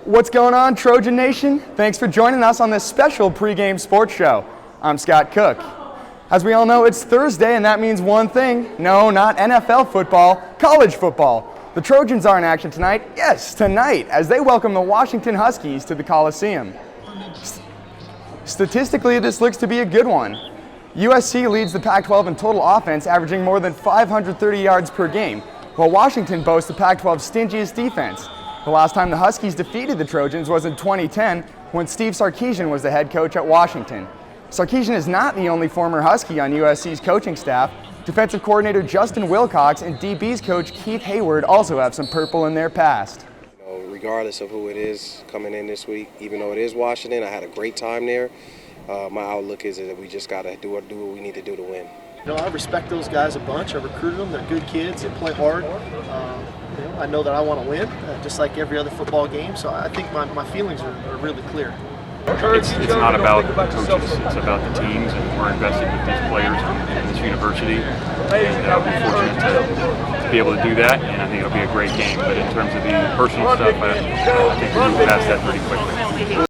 What's going on, Trojan Nation? Thanks for joining us on this special pregame sports show. I'm Scott Cook. As we all know, it's Thursday, and that means one thing. No, not NFL football, college football. The Trojans are in action tonight, yes, tonight, as they welcome the Washington Huskies to the Coliseum. Statistically, this looks to be a good one. USC leads the Pac-12 in total offense, averaging more than 530 yards per game, while Washington boasts the Pac-12's stingiest defense. The last time the Huskies defeated the Trojans was in 2010, when Steve Sarkisian was the head coach at Washington. Sarkisian is not the only former Husky on USC's coaching staff. Defensive coordinator Justin Wilcox and DB's coach Keith Hayward also have some purple in their past. Regardless of who it is coming in this week, even though it is Washington, I had a great time there. My outlook is that we just got to do what we need to do to win. I respect those guys a bunch. I recruited them. They're good kids. They play hard. I know that I want to win, just like every other football game. So I think my feelings are really clear. It's not about the coaches, it's about the teams, and we're invested with these players in this university. And we're fortunate to be able to do that, and I think it'll be a great game. But in terms of the personal stuff, I think we'll move past that pretty quickly.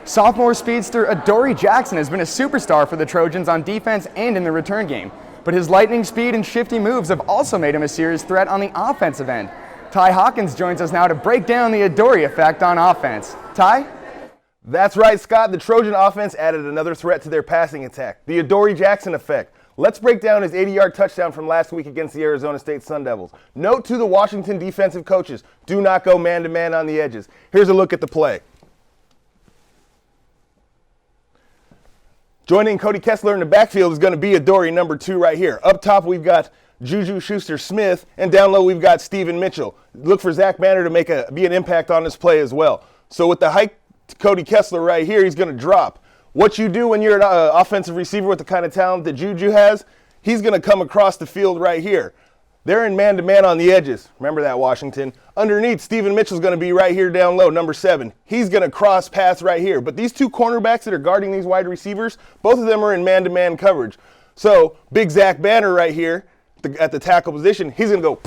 Sophomore speedster Adoree Jackson has been a superstar for the Trojans on defense and in the return game. But his lightning speed and shifty moves have also made him a serious threat on the offensive end. Ty Hawkins joins us now to break down the Adoree effect on offense. Ty? That's right, Scott. The Trojan offense added another threat to their passing attack, the Adoree Jackson effect. Let's break down his 80-yard touchdown from last week against the Arizona State Sun Devils. Note to the Washington defensive coaches, do not go man-to-man on the edges. Here's a look at the play. Joining Cody Kessler in the backfield is going to be Adoree, number 2 right here. Up top, we've got Juju Schuster-Smith, and down low, we've got Steven Mitchell. Look for Zach Banner to be an impact on this play as well. So with the hike, Cody Kessler right here, he's going to drop. What you do when you're an offensive receiver with the kind of talent that Juju has, he's going to come across the field right here. They're in man-to-man on the edges. Remember that, Washington. Underneath, Steven Mitchell's going to be right here down low, number 7. He's going to cross paths right here. But these two cornerbacks that are guarding these wide receivers, both of them are in man-to-man coverage. So big Zach Banner right here at the tackle position, he's going to go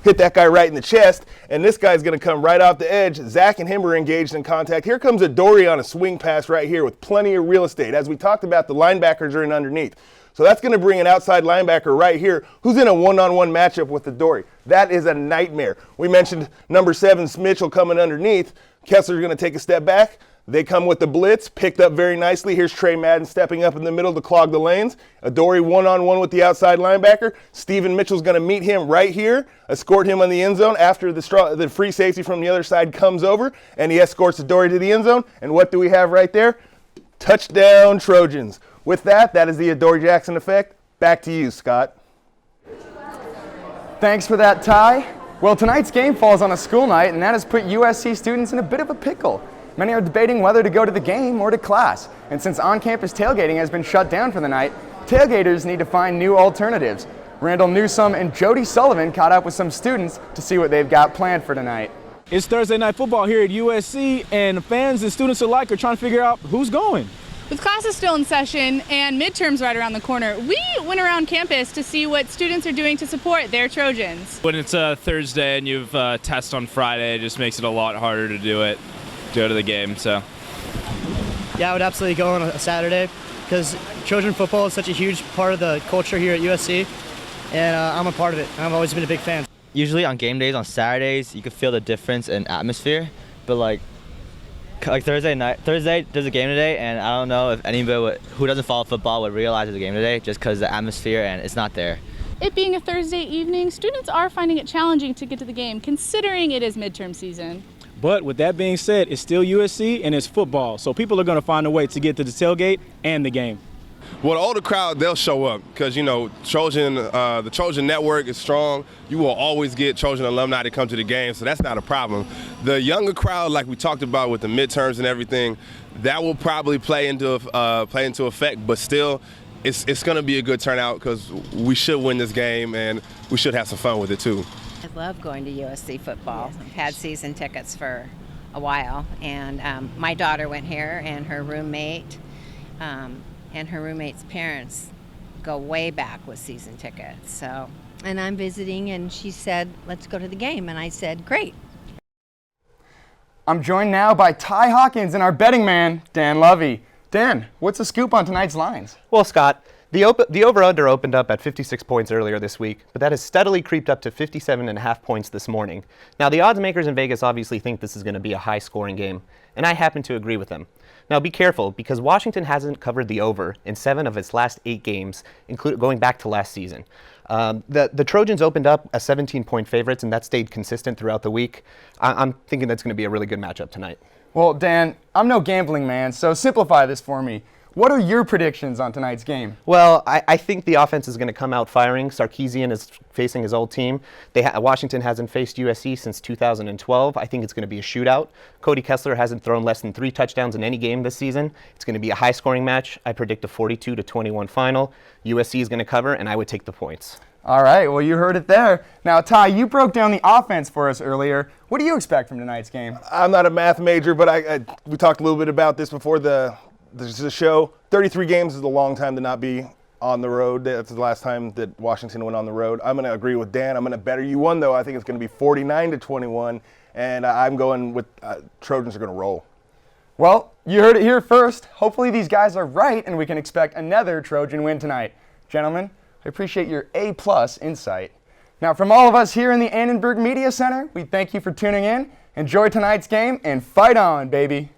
hit that guy right in the chest, and this guy's going to come right off the edge. Zach and him are engaged in contact. Here comes Adoree on a swing pass right here with plenty of real estate. As we talked about, the linebackers are in underneath. So that's going to bring an outside linebacker right here who's in a one-on-one matchup with Adoree. That is a nightmare. We mentioned number 7, Mitchell, coming underneath. Kessler's going to take a step back. They come with the blitz, picked up very nicely. Here's Trey Madden stepping up in the middle to clog the lanes. Adoree one-on-one with the outside linebacker. Steven Mitchell's going to meet him right here, escort him on the end zone after the free safety from the other side comes over, and he escorts Adoree to the end zone. And what do we have right there? Touchdown, Trojans. With that, that is the Adoree Jackson effect. Back to you, Scott. Thanks for that, Ty. Well, tonight's game falls on a school night, and that has put USC students in a bit of a pickle. Many are debating whether to go to the game or to class. And since on-campus tailgating has been shut down for the night, tailgaters need to find new alternatives. Randall Newsome and Jody Sullivan caught up with some students to see what they've got planned for tonight. It's Thursday night football here at USC, and fans and students alike are trying to figure out who's going. With classes still in session and midterms right around the corner, we went around campus to see what students are doing to support their Trojans. When it's a Thursday and you've test on Friday, it just makes it a lot harder to go to the game. So yeah, I would absolutely go on a Saturday because Trojan football is such a huge part of the culture here at USC, and I'm a part of it. I've always been a big fan. Usually on game days, on Saturdays, you can feel the difference in atmosphere, but like Thursday, there's a game today, and I don't know if anybody who doesn't follow football would realize there's a game today just because the atmosphere and it's not there. It being a Thursday evening, students are finding it challenging to get to the game, considering it is midterm season. But with that being said, it's still USC and it's football, so people are going to find a way to get to the tailgate and the game. Well, the older crowd, they'll show up because, the Trojan network is strong. You will always get Trojan alumni to come to the game, so that's not a problem. The younger crowd, like we talked about with the midterms and everything, that will probably play into effect, but still, it's going to be a good turnout because we should win this game and we should have some fun with it too. I love going to USC football. I've had season tickets for a while, and my daughter went here, and her roommate's parents go way back with season tickets. So, and I'm visiting, and she said, let's go to the game, and I said, great. I'm joined now by Ty Hawkins and our betting man, Dan Lovey. Dan, what's the scoop on tonight's lines? Well, Scott, the over-under opened up at 56 points earlier this week, but that has steadily creeped up to 57.5 points this morning. Now, the odds makers in Vegas obviously think this is going to be a high-scoring game, and I happen to agree with them. Now, be careful, because Washington hasn't covered the over in 7 of its last 8 games, including going back to last season. The Trojans opened up as 17-point favorites, and that stayed consistent throughout the week. I'm thinking that's going to be a really good matchup tonight. Well, Dan, I'm no gambling man, so simplify this for me. What are your predictions on tonight's game? Well, I think the offense is going to come out firing. Sarkisian is facing his old team. Washington hasn't faced USC since 2012. I think it's going to be a shootout. Cody Kessler hasn't thrown less than 3 touchdowns in any game this season. It's going to be a high-scoring match. I predict a 42-21 final. USC is going to cover, and I would take the points. All right, well, you heard it there. Now, Ty, you broke down the offense for us earlier. What do you expect from tonight's game? I'm not a math major, but we talked a little bit about this before the show. 33 games is a long time to not be on the road. That's the last time that Washington went on the road. I'm going to agree with Dan. I'm going to better you one, though. I think it's going to be 49-21, and I'm going with Trojans are going to roll. Well, you heard it here first. Hopefully these guys are right, and we can expect another Trojan win tonight. Gentlemen, I appreciate your A+ insight. Now, from all of us here in the Annenberg Media Center, we thank you for tuning in. Enjoy tonight's game, and fight on, baby.